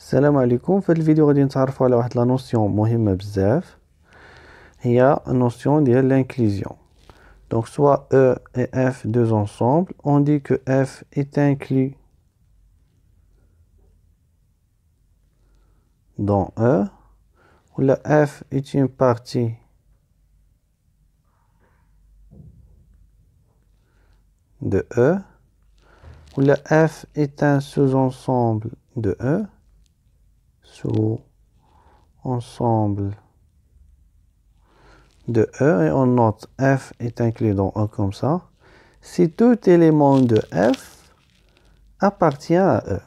السلام عليكم. في هذا الفيديو غادي نتعرفوا على واحد لا نوسيون مهمه بزاف، هي النوسيون ديال l'inclusion. Donc soit E et F deux ensemble, on dit que F est inclus dans E, ou la F est une partie de E, ou la F est un sous-ensemble de E, sous-ensemble de E, et on note F est inclus dans E comme ça. Si tout élément de F appartient à E،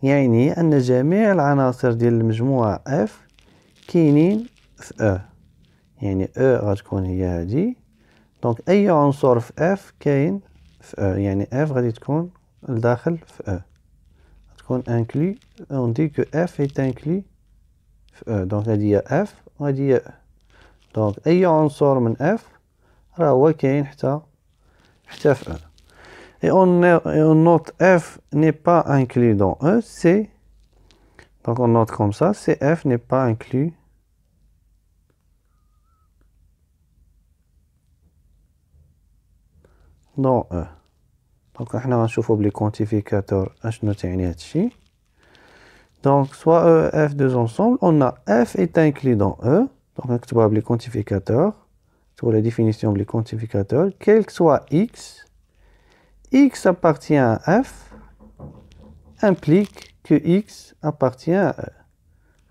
يعني أن جميع العناصر ديال المجموعة F كاينين في E، يعني E غتكون هي هادي، دونك أي عنصر في F كاين في E، يعني F غادي تكون لداخل في E، غتكون inclus. on dit que F est inclus في E، دونك هادي هي F وهادي هي E، دونك أي عنصر من F راه هو كاين حتى في E. Et on note F n'est pas inclus dans E, c'est, donc on note comme ça, CF n'est pas inclus dans E. Donc احنا غنشوفو بلي quantificateur اشنو تعني هادشي. Donc soit E et F deux ensemble, on a F est inclus dans E, donc نكتبوها بلي quantificateur, نكتبو la définition بلي quantificateur, quel que soit X appartient à F implique que X appartient à E.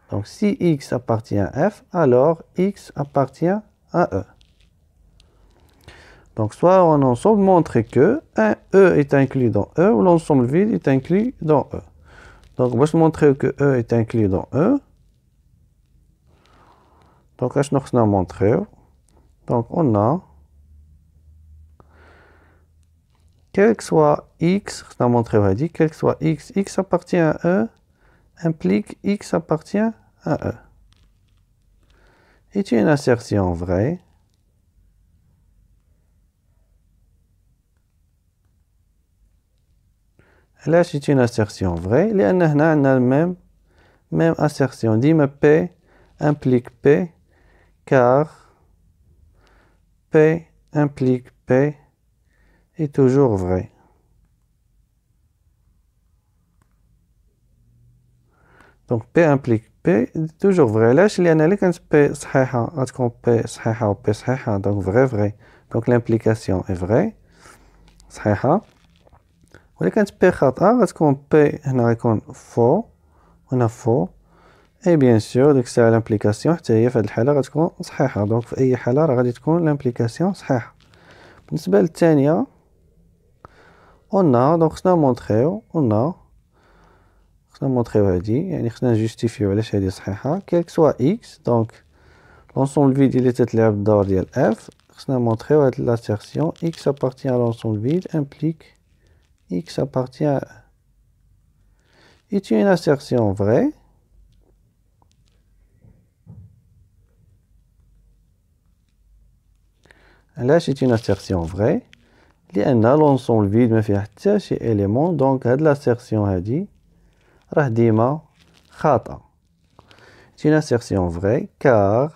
Donc si X appartient à F, alors X appartient à E. Donc soit un ensemble montre que un E est inclus dans E, ou l'ensemble vide est inclus dans E. Donc باش montrer que E est inclus dans E, donc اشنو خصنا نمونطريو؟ Donc on a quel que soit X, خصنا نمونطريو هادي، quel que soit X appartient à E implique X appartient à E. est une assertion vraie علاش c'est une assertion vraie؟ لأن هنا عندنا même assertion، ديما P implique P car P implique P est toujours vrai. Donc P implique P est toujours vrai. علاش؟ لأن إلا كانت P صحيحة غتكون P صحيحة و P صحيحة، donc vrai. Donc l'implication est vraie صحيحة. وإلا كانت P خاطئة غتكون P هنا غيكون faux وهنا faux، et bien sûr ديك الساعة l'implication حتى هي في هاد الحالة غتكون صحيحة. donc في أي حالة راه غادي تكون l'implication صحيحة. بالنسبة للثانية on a، donc خصنا نمونطريو هادي، يعني خصنا نجوستيفيو علاش هادي صحيحة. quel que soit X، donc l'ensemble vide il تتلعب الدور ديال F، خصنا نمونطريو هاد l'assertion X appartient à l'ensemble vide implique X appartient à E. est une assertion vraie علاش c'est une assertion vraie؟ لأن l'ensemble vide ما فيه حتى شي élément، donc هاد l'assertion هادي راه ديما خاطئة. c'est une assertion vraie car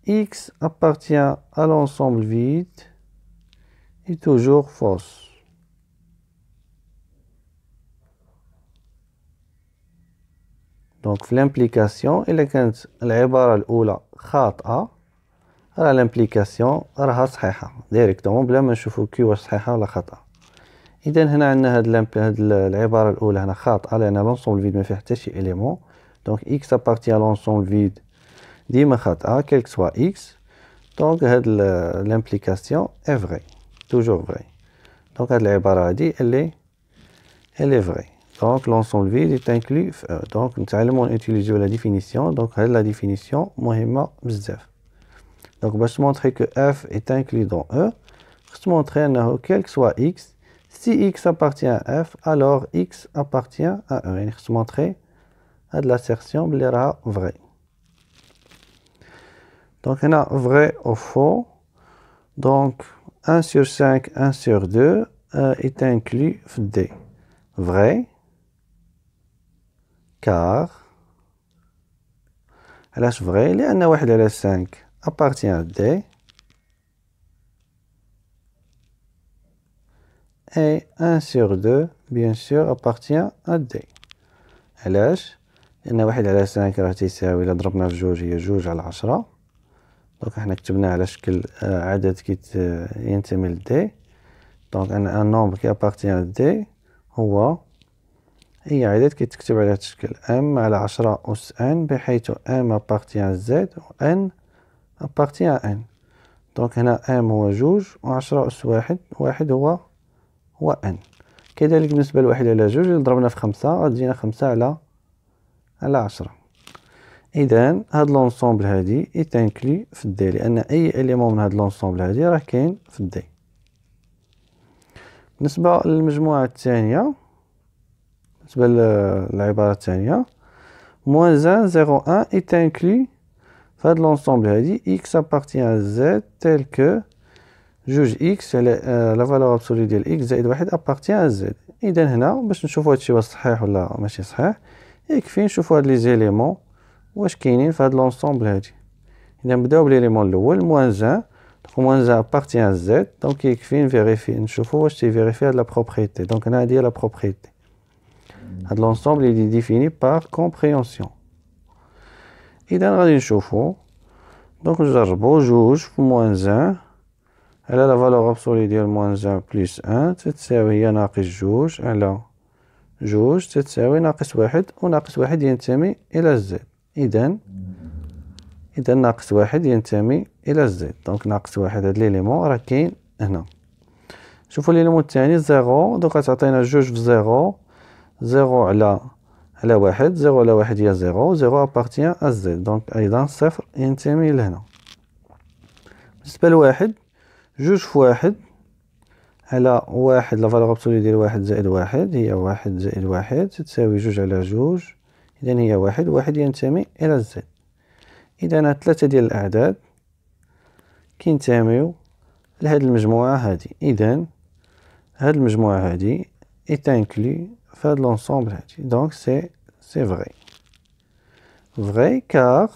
X appartient à l'ensemble vide est toujours fausse. donc في l'implication إلا كانت العبارة الأولى خاطئة راه l'implication راها صحيحة ديريكتومون بلا ما نشوفو كي واش صحيحة ولا خاطئة. إذا هنا عندنا هاد العبارة الأولى هنا خاطئة لأن l'ensemble vide ما فيه حتى شي élément، donc X appartient à l'ensemble vide ديما خاطئة quel que soit X، donc هاد l'implication est vraie toujours vraie. donc هاد العبارة هادي elle est vraie. donc l'ensemble vide est inclus في E. donc نتعلمو نutiliser la définition، donc هاد la définition مهمة بزاف. donc باش montrer que F est inclus dans E خص montrer أنه quel que soit X، si X appartient à F alors X appartient à E، يعني خص montrer هاد l'assertion بلي راها vraie. donc هنا vrai ou faux، donc 1 sur 5 1 sur 2 est inclus في D. vrai car علاش فغي لأن 1/5 appartient à D et 1/2 bien sûr appartient à D. علاش لأن 1/5 راه تيساوي إلا ضربنا في جوج هي 2/10. دونك حنا كتبناه على شكل عدد ينتمي ل D. دونك ان نومبر كي appartient à D هو أي عدد كيتكتب على هاد الشكل m على 10 أس n بحيث m appartient à Z و n appartient à n. دونك هنا m هو 2 و 10 أس 1 هو n. كذلك بالنسبة ل1/2 إلا ضربنا في 5 غتجينا 5 على 10. إذن هاد لونسومبل هادي إتانكلي في D لأن أي إليمون من هاد لونسومبل هادي راه كاين في D. بالنسبة للمجموعة الثانية، بالنسبة للعبارة الثانية moins 1 0 1 est inclus في هاد لونسومبل هادي x appartient à z tel que جوج x على لا فالور ابسولي ديال x زائد 1 appartient à z. إذا هنا باش نشوفو هادشي واش صحيح ولا ماشي صحيح يكفي نشوفو هاد لي زيليمون واش كاينين في هاد لونسومبل هادي. إذا نبداو بليليمون الأول moins 1. Donc moins 1 appartient à Z, donc يكفي نفيريفي نشوفو واش تيفيريفي هاد لا بروبريتي. دونك هنا هادي هي لا بروبريتي. هاد لونسومبل il est défini par compréhension. إذا غادي نشوفو دونك نجربو جوج في moins 1 على لا فالور ابسولي ديال moins 1 بلس 1 تتساوي هي ناقص جوج على جوج تتساوي ناقص 1 و ناقص 1 ينتمي إلى Z. إذا ناقص 1 ينتمي إلى Z. دونك ناقص 1 هاد ليليمون راه كاين هنا. شوفو ليليمون الثاني 0 دونك غتعطينا جوج في 0 0 على 1 0 على 1 هي 0 0 appartient à Z. دونك أيضا 0 ينتمي لهنا. بالنسبة لواحد جوج في 1 على 1 لا فالور ابسولي ديال 1 زائد 1 هي 1 زائد 1 تتساوي جوج على جوج. إذا هي 1 1 ينتمي إلى Z. إذا هاد 3 ديال الأعداد كينتميو لهاد المجموعة هادي. إذا هاد المجموعة هادي إتانكلي في هاد لونسومبل هادي. دونك سي فغي كار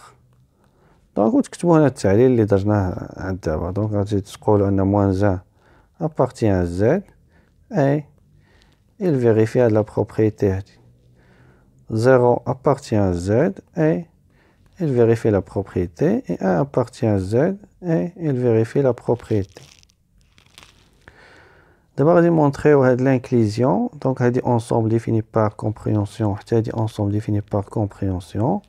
دونك وتكتبو هنا التعليل اللي درناه عند دابا. دونك غادي تقولو أن moins 1 appartient à Z et il vérifie هاد لا بروبريتي هادي 0 appartient à Z et il vérifie la propriété et 1 appartient à Z et il vérifie la propriété. D'abord, on va montrer l'inclusion. Donc, on ensemble défini par compréhension. Ensemble défini par compréhension.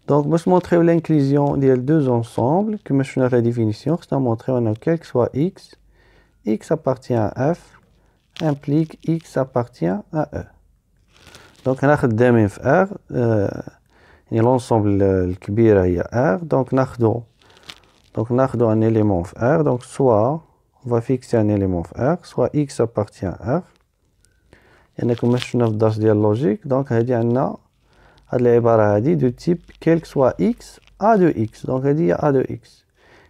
Donc, on va montrer l'inclusion des deux ensembles. Comme je la définition, c'est à montrer que quel que soit x appartient à f implique x appartient à e. Donc, on a خدامين في R. يعني l'ensemble الكبيرة هي R. Donc ناخدو un élément في R. Donc soit on va fixer un élément في R soit x appartient à R. يعني كما شفنا في الدرس ديال اللوجيك. دونك هادي عندنا هاد العبارة هادي دو تيب quel que soit x a de x. دونك هادي هي a de x.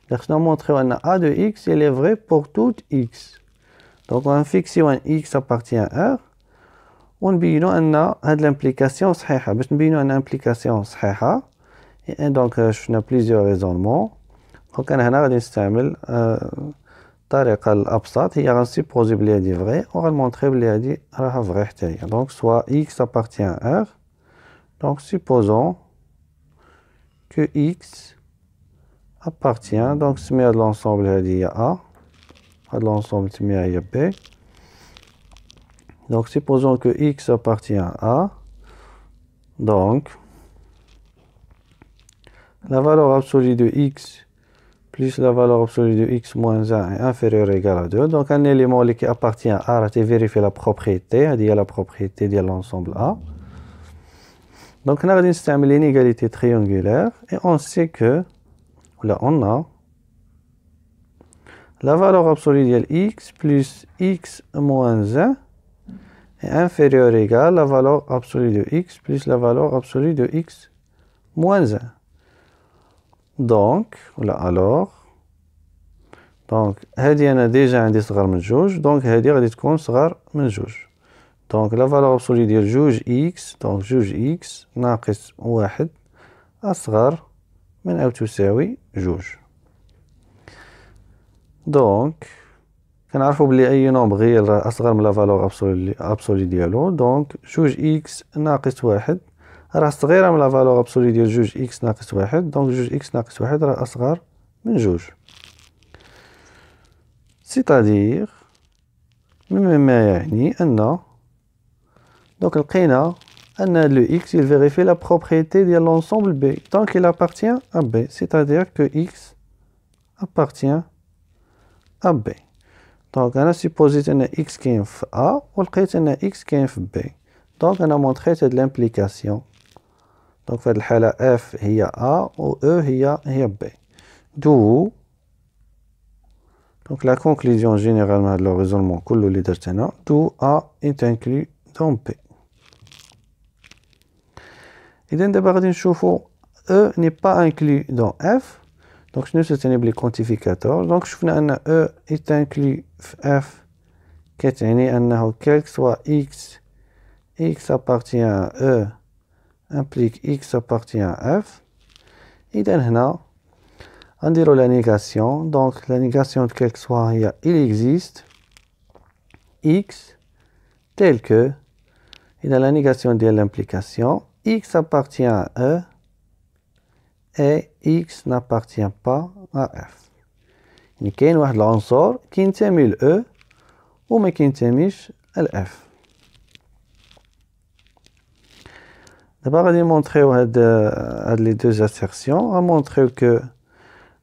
إلا خصنا نمونطريو أن a de x elle est vraie pour toute x. Donc on va fixer un x appartient à R. ونبينو أن هاد الامبليكاسيون صحيحة. باش نبينو أن امبليكاسيون صحيحة دونك شفنا بليزيور ريزونمون. دونك أنا هنا غادي نستعمل الطريقة الأبسط هي غنسيبوزي بلي هادي فغي و غنمونطري بلي هادي راها فغي حتى هي. دونك سوا x appartient à R. دونك supposons que x appartient دونك سمي هاد لونسومبل هادي هي A. هاد لونسومبل سميها هي B. Donc, supposons que x appartient à A. Donc, la valeur absolue de x plus la valeur absolue de x moins 1 est inférieure ou égale à 2. Donc, un élément qui appartient à A, on vérifie la propriété. Il y a la propriété de l'ensemble A. Donc, on a une inégalité triangulaire. Et on sait que, là, on a la valeur absolue de x plus x moins 1 est inférieur ou égal à la valeur absolue de x plus la valeur absolue de x moins 1. Donc, voilà, alors, donc, هذه أنا déjà عندي صغر من جوج. donc هذه غادي تكون صغر من جوج. دونك لا فالور ابسولي ديال جوج اكس، دونك جوج اكس ناقص واحد أصغر من أو تساوي جوج. دونك كنعرفو بلي أي نومبر غيال راه أصغر من لا فالور ابسولي ديالو، دونك جوج اكس ناقص واحد راه صغيرة من لا فالور ابسولي ديال جوج اكس ناقص واحد، دونك جوج اكس ناقص واحد راه أصغر من جوج. سيتادير مما يعني أن دونك لقينا أن هاد لو x il vérifie la propriété ديال l'ensemble B donc il appartient à B, c'est-à-dire que x appartient à B. دونك أنا سيبوزيت أن x كاين في A ولقيت أن x كاين في B، دونك أنا مونطريت هاد لامبليكاسيون. دونك في هاد الحالة f هي A و E هي B. دو دونك لا كونكلوزيون جينيرال من هاد لو ريزونمون كلو اللي درت أنا، دو A est inclus dans B. إذا دابا غادي نشوفو E n'est pas inclus dans F. دونك شنو تعني بلي كونتيفيكاتور؟ دونك شفنا أن E est inclus في F كتعني أنه quel que soit x appartient à E implique x appartient à F. إذا هنا غنديرو لا نيغاسيون، دونك لا نيغاسيون de quel que soit هي il existe x tel que. إذا لا نيغاسيون ديال لامبليكاسيون x appartient à E et x n'appartient pas à F. يعني كاين واحد العنصر كينتمي ل E وما كينتميش ل F. دابا غادي نمونطريو هاد لي دو assertions، غنمونطريو كو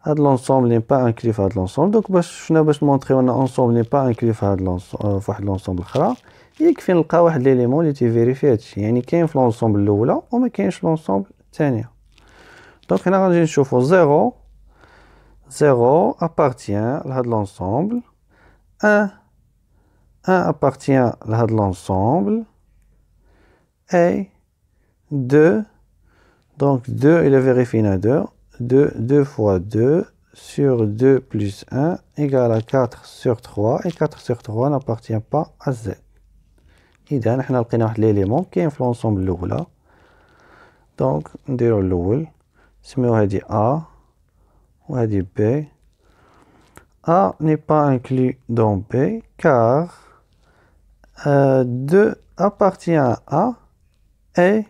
هاد لونسومبل ني با انكلي في هاد لونسومبل. دونك باش نمونطريو ان انسومبل ني با انكلي في هاد في واحد لونسومبل اخرى، يكفي نلقى واحد ليليمون اللي تيفيريفي هادشي، يعني كاين في لونسومبل الاولى وما كاينش في لونسومبل الثانيه. دونك هنا غادي نشوفو زيرو ابارتيان لهاد لونسومبل، ان ابارتيان لهاد لونسومبل، اي دو دونك دو الى فيريفينا deux fois 2 sur 2 plus 1 égale à 4 sur 3 et 4 sur 3 n'appartient pas à Z. إذا حنا لقينا واحد ليليمون كاين في لونسومبل الأولى، دونك نديرو الأول نسميو هادي A و هادي B. A n'est pas inclus dans B car 2 appartient à A et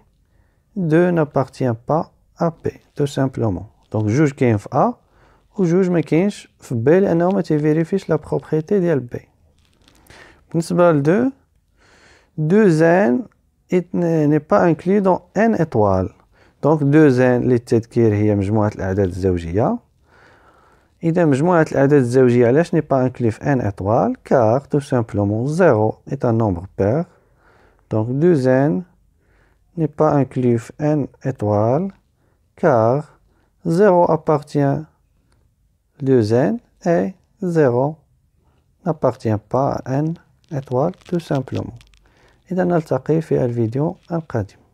2 n'appartient pas à B tout simplement. دونك جوج كاين في A و جوج ما كاينش في B لأنه ما تيفيريفيش لا بروبريتي ديال B. بالنسبة ل 2 n'est pas inclus dans n étoile. دونك 2 للتذكير هي مجموعة الأعداد الزوجية. إذا مجموعة الأعداد الزوجية علاش n'est pas inclus في n étoile car tout simplement 0 est un nombre pair. Donc 2n n'est pas inclus في n étoile car 0 appartient 2n et 0 n'appartient pas à n étoile tout simplement. إذا نلتقي في الفيديو القادم.